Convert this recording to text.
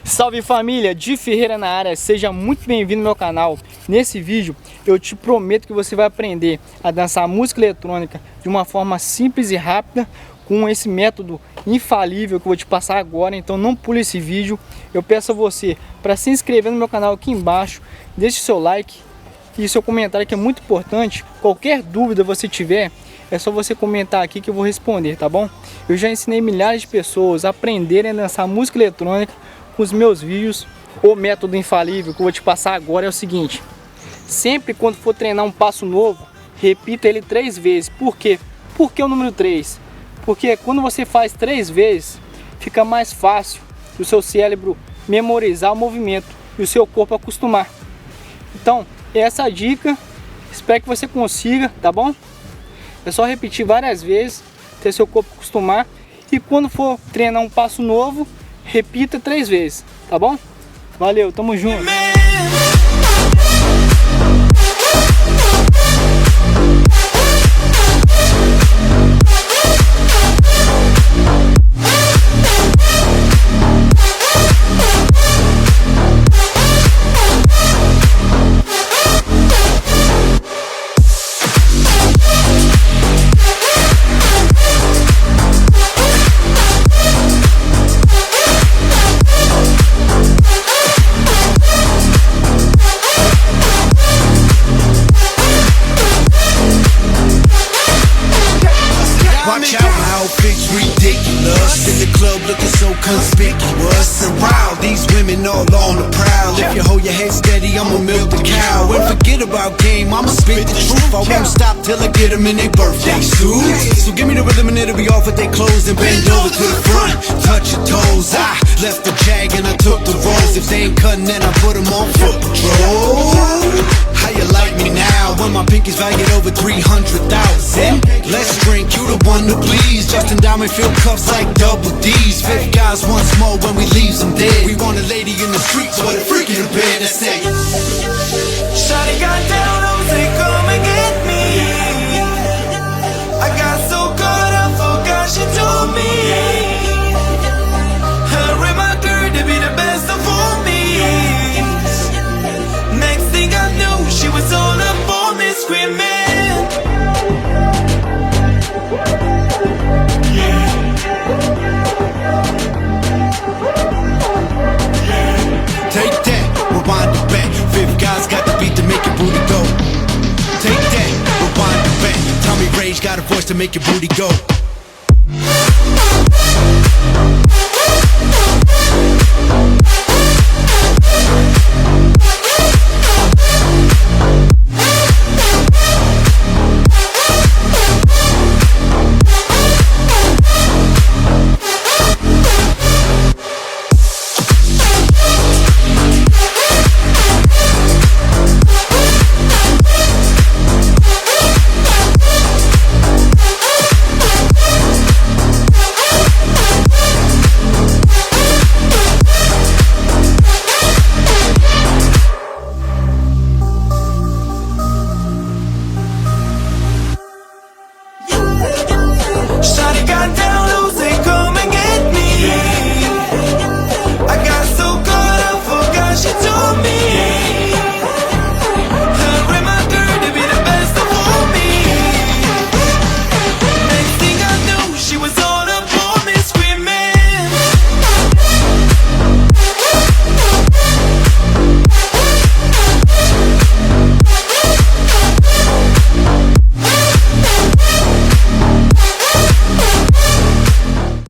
Salve família, de Ferreira na área, seja muito bem-vindo ao meu canal. Nesse vídeo eu te prometo que você vai aprender a dançar música eletrônica de uma forma simples e rápida com esse método infalível que eu vou te passar agora, então não pule esse vídeo. Eu peço a você para se inscrever no meu canal aqui embaixo, deixe seu like e seu comentário que é muito importante. Qualquer dúvida você tiver, é só você comentar aqui que eu vou responder, tá bom? Eu já ensinei milhares de pessoas a aprenderem a dançar música eletrônica com os meus vídeos. O método infalível que eu vou te passar agora é o seguinte: sempre quando for treinar um passo novo, repita ele 3 vezes. Por quê? Por que o número 3? Porque quando você faz 3 vezes, fica mais fácil o seu cérebro memorizar o movimento e o seu corpo acostumar. Então, essa é a dica, espero que você consiga, tá bom? É só repetir várias vezes, até seu corpo acostumar. E quando for treinar um passo novo, repita 3 vezes, tá bom? Valeu, tamo junto! Watch out, my outfit's ridiculous. In the club looking so conspicuous. Around these women all on the prowl. If you hold your head steady, I'ma milk the cow. And forget about game, I'ma spit the truth. I won't stop till I get them in their birthday suits. So give me the rhythm and it'll be off with their clothes. And bend over to the front, touch your toes. I left the jag and I took the rolls. If they ain't cutting, then I put them on foot patrol. How you like me now when my pinky's valued over 300,000? Let's drink, you the one to please. Justin Diamond feel cuffs like double D's. 5 guys once more when we leave them dead. We want a lady in the streets or a freak in the bed. That's it. Shawty got down, I was like, come and get me. I got so caught up, forgot she told me. Her and my girl to be the best of all me. Next thing I knew, she was all up on me screaming. Take that, rewind it back. 5 guys got the beat to make your booty go. Take that, rewind it back. Tommy Rage got a voice to make your booty go.